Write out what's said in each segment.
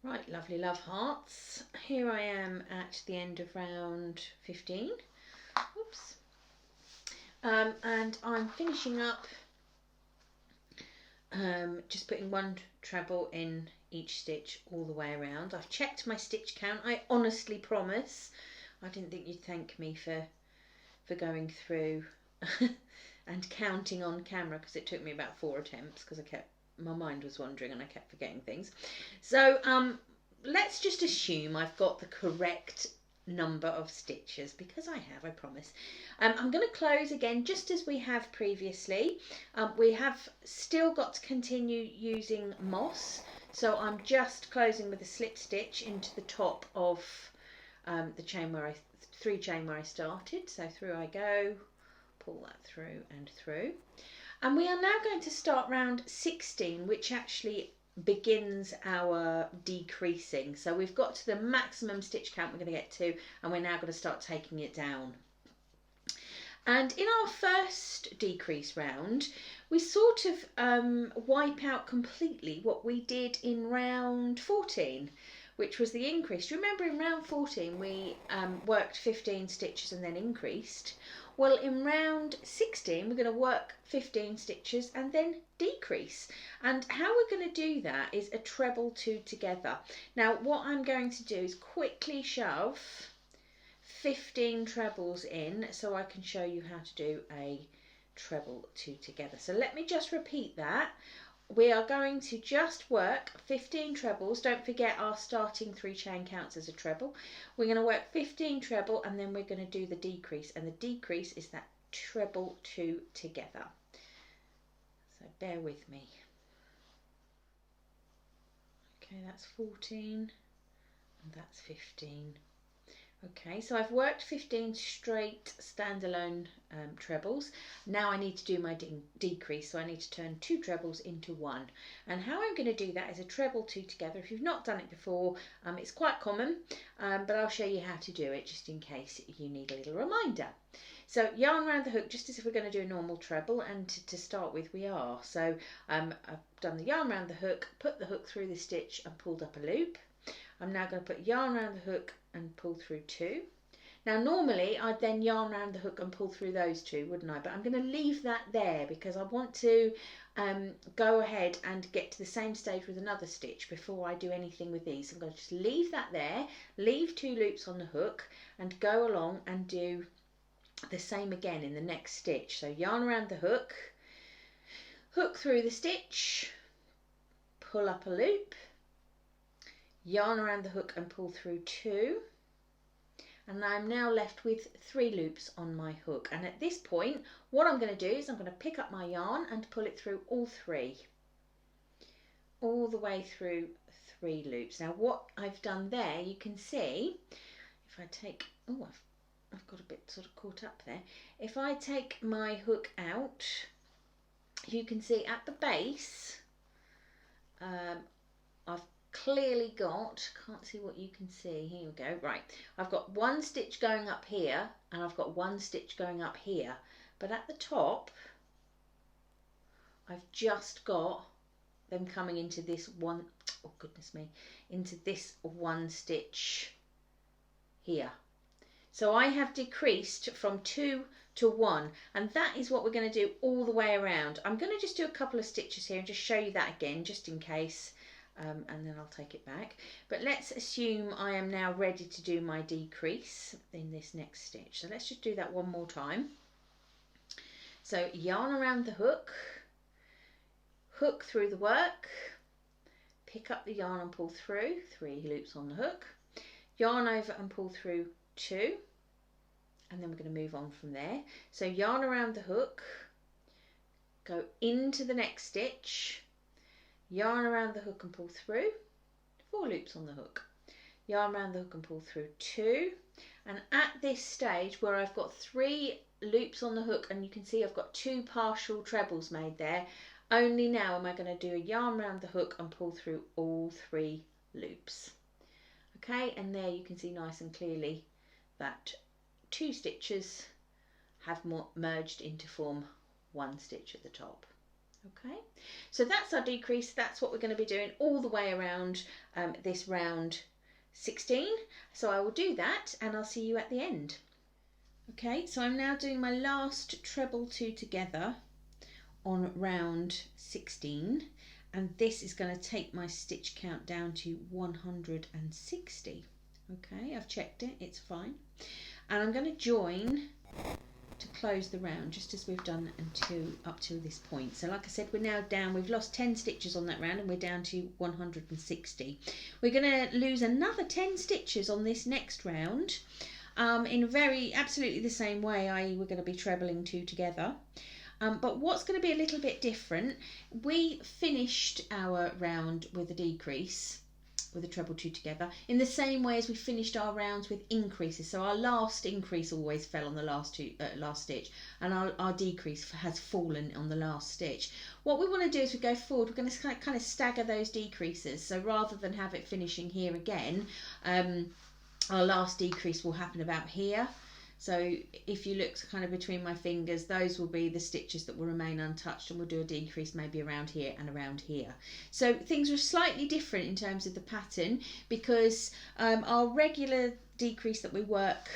Right, lovely love hearts. Here I am at the end of round 15. Oops. And I'm finishing up just putting one treble in each stitch all the way around. I've checked my stitch count. I honestly promise. I didn't think you'd thank me for going through and counting on camera, because it took me about 4 attempts because my mind was wandering and I kept forgetting things. So let's just assume I've got the correct number of stitches, because I promise. I'm going to close again just as we have previously. We have still got to continue using moss, so I'm just closing with a slip stitch into the top of the chain where 3 chain where I started. So through I go, pull that through and through. And we are now going to start round 16, which actually begins our decreasing. So we've got to the maximum stitch count we're going to get to, and we're now going to start taking it down. And in our first decrease round, we sort of wipe out completely what we did in round 14, which was the increase. Remember, in round 14 we worked 15 stitches and then increased. Well, in round 16 we're going to work 15 stitches and then decrease. And how we're going to do that is a treble 2 together. Now what I'm going to do is quickly shove 15 trebles in so I can show you how to do a treble 2 together. So let me just repeat that. We are going to just work 15 trebles. Don't forget our starting 3 chain counts as a treble. We're going to work 15 treble and then we're going to do the decrease, and the decrease is that treble 2 together. So bear with me. Okay, that's 14 and that's 15. Okay, so I've worked 15 straight standalone trebles. Now I need to do my decrease, so I need to turn 2 trebles into 1. And how I'm going to do that is a treble 2 together. If you've not done it before, it's quite common, but I'll show you how to do it just in case you need a little reminder. So yarn around the hook just as if we're going to do a normal treble, and to start with we are. So I've done the yarn around the hook, put the hook through the stitch and pulled up a loop. I'm now going to put yarn around the hook and pull through 2. Now normally I'd then yarn around the hook and pull through those 2, wouldn't I? But I'm going to leave that there because I want to go ahead and get to the same stage with another stitch before I do anything with these. So I'm going to just leave that there, leave 2 loops on the hook and go along and do the same again in the next stitch. So yarn around the hook, hook through the stitch, pull up a loop, yarn around the hook and pull through 2, and I'm now left with 3 loops on my hook. And at this point what I'm going to do is I'm going to pick up my yarn and pull it through all 3, all the way through 3 loops. Now what I've done there, you can see, if I take, oh, I've got a bit sort of caught up there. If I take my hook out, you can see at the base I've clearly got, can't see what you can see, here we go, right, I've got 1 stitch going up here and I've got 1 stitch going up here, but at the top I've just got them coming into this one, oh goodness me, into this 1 stitch here. So I have decreased from 2 to 1, and that is what we're going to do all the way around. I'm going to just do a couple of stitches here and just show you that again just in case, and then I'll take it back. But let's assume I am now ready to do my decrease in this next stitch. So let's just do that one more time. So yarn around the hook, hook through the work, pick up the yarn and pull through, 3 loops on the hook, yarn over and pull through 2, and then we're going to move on from there. So yarn around the hook, go into the next stitch, yarn around the hook and pull through, 4 loops on the hook, yarn around the hook and pull through 2, and at this stage where I've got 3 loops on the hook, and you can see I've got 2 partial trebles made there, only now am I going to do a yarn around the hook and pull through all 3 loops. Okay, and there you can see nice and clearly that 2 stitches have merged into form 1 stitch at the top. Okay, so that's our decrease. That's what we're going to be doing all the way around this round 16. So I will do that and I'll see you at the end. Okay, so I'm now doing my last treble 2 together on round 16, and this is going to take my stitch count down to 160. Okay, I've checked it, it's fine. And I'm going to join to close the round, just as we've done up to this point. So like I said, we're now down, we've lost 10 stitches on that round and we're down to 160. We're going to lose another 10 stitches on this next round in absolutely the same way, i.e. we're going to be trebling 2 together. But what's going to be a little bit different, we finished our round with a decrease, with a treble 2 together, in the same way as we finished our rounds with increases. So our last increase always fell on the last stitch, and our decrease has fallen on the last stitch. What we want to do as we go forward, we're going to kind of stagger those decreases. So rather than have it finishing here again, our last decrease will happen about here. So if you look kind of between my fingers, those will be the stitches that will remain untouched, and we'll do a decrease maybe around here and around here. So things are slightly different in terms of the pattern, because our regular decrease that we work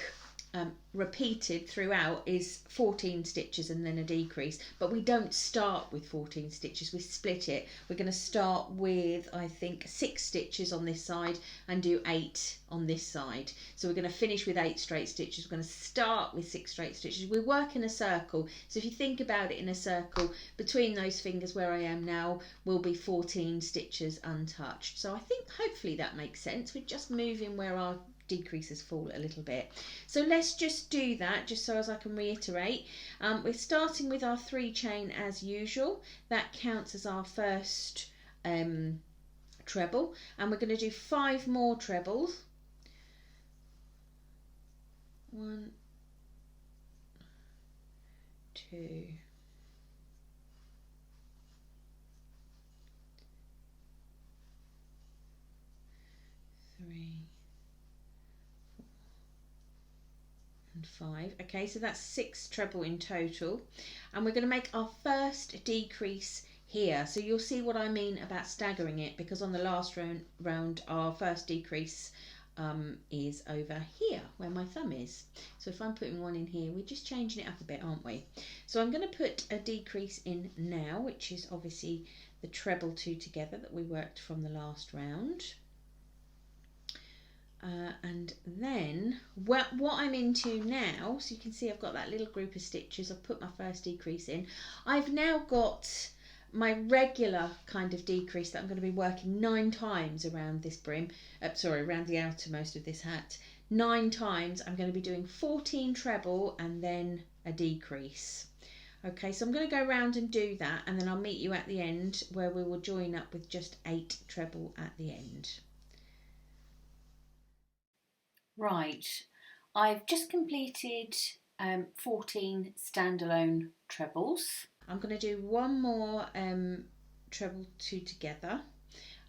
repeated throughout is 14 stitches and then a decrease, but we don't start with 14 stitches, we split it. We're going to start with, I think, 6 stitches on this side and do 8 on this side. So we're going to finish with 8 straight stitches, we're going to start with 6 straight stitches. We work in a circle, so if you think about it in a circle, between those fingers where I am now will be 14 stitches untouched. So I think hopefully that makes sense. We're just moving where our decreases fall a little bit. So let's just do that, just so as I can reiterate. We're starting with our 3 chain as usual. That counts as our first treble, and we're going to do 5 more trebles. 1, 2, 3, and 5. Okay, so that's 6 treble in total, and we're going to make our first decrease here. So you'll see what I mean about staggering it, because on the last round our first decrease is over here where my thumb is. So if I'm putting one in here, we're just changing it up a bit, aren't we? So I'm going to put a decrease in now, which is obviously the treble 2 together that we worked from the last round. And then what I'm into now, so you can see I've got that little group of stitches. I've put my first decrease in. I've now got my regular kind of decrease that I'm going to be working 9 times around this brim, around the outermost of this hat. 9 times. I'm going to be doing 14 treble and then a decrease. Okay, so I'm going to go around and do that, and then I'll meet you at the end where we will join up with just 8 treble at the end. Right, I've just completed 14 standalone trebles. I'm going to do one more treble 2 together.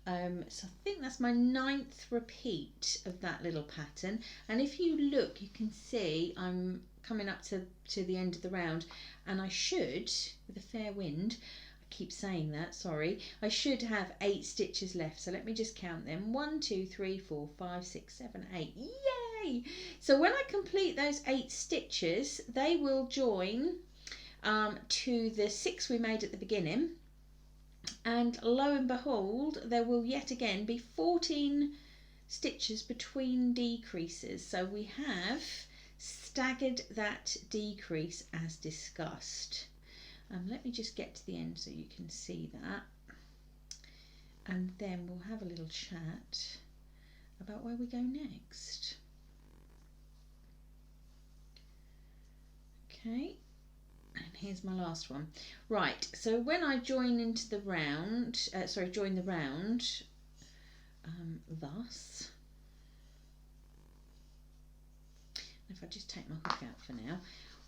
So I think that's my 9th repeat of that little pattern, and if you look you can see I'm coming up to the end of the round, and I should, with a fair wind, I keep saying that, sorry, I should have 8 stitches left. So let me just count them. 1, 2, 3, 4, 5, 6, 7, 8. Yay! So when I complete those 8 stitches, they will join to the 6 we made at the beginning, and lo and behold, there will yet again be 14 stitches between decreases. So we have staggered that decrease as discussed. Let me just get to the end so you can see that, and then we'll have a little chat about where we go next. Okay, and here's my last one. Right, so when I join into the round, join the round, thus, if I just take my hook out for now,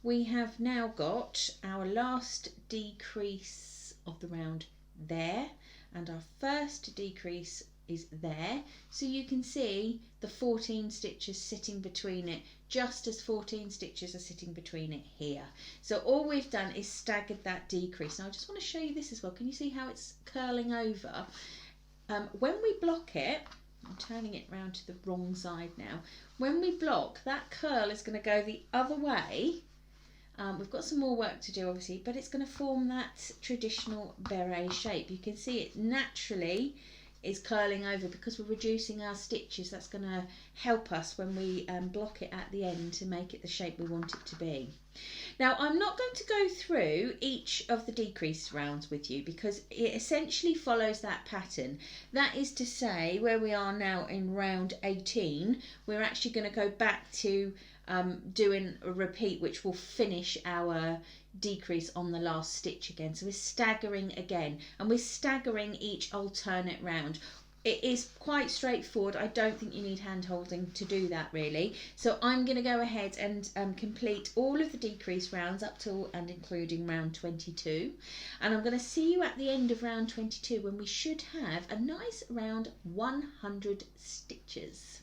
we have now got our last decrease of the round there, and our first decrease is there, so you can see the 14 stitches sitting between it, just as 14 stitches are sitting between it here. So all we've done is staggered that decrease. Now I just want to show you this as well. Can you see how it's curling over? When we block it, I'm turning it round to the wrong side now. When we block, that curl is going to go the other way. We've got some more work to do obviously, but it's going to form that traditional beret shape. You can see it naturally is curling over because we're reducing our stitches. That's going to help us when we block it at the end to make it the shape we want it to be. Now I'm not going to go through each of the decrease rounds with you because it essentially follows that pattern. That is to say, where we are now in round 18, we're actually going to go back to doing a repeat, which will finish our decrease on the last stitch again. So we're staggering again, and we're staggering each alternate round. It is quite straightforward. I don't think you need hand holding to do that really. So I'm going to go ahead and complete all of the decrease rounds up till and including round 22. And I'm going to see you at the end of round 22 when we should have a nice round 100 stitches.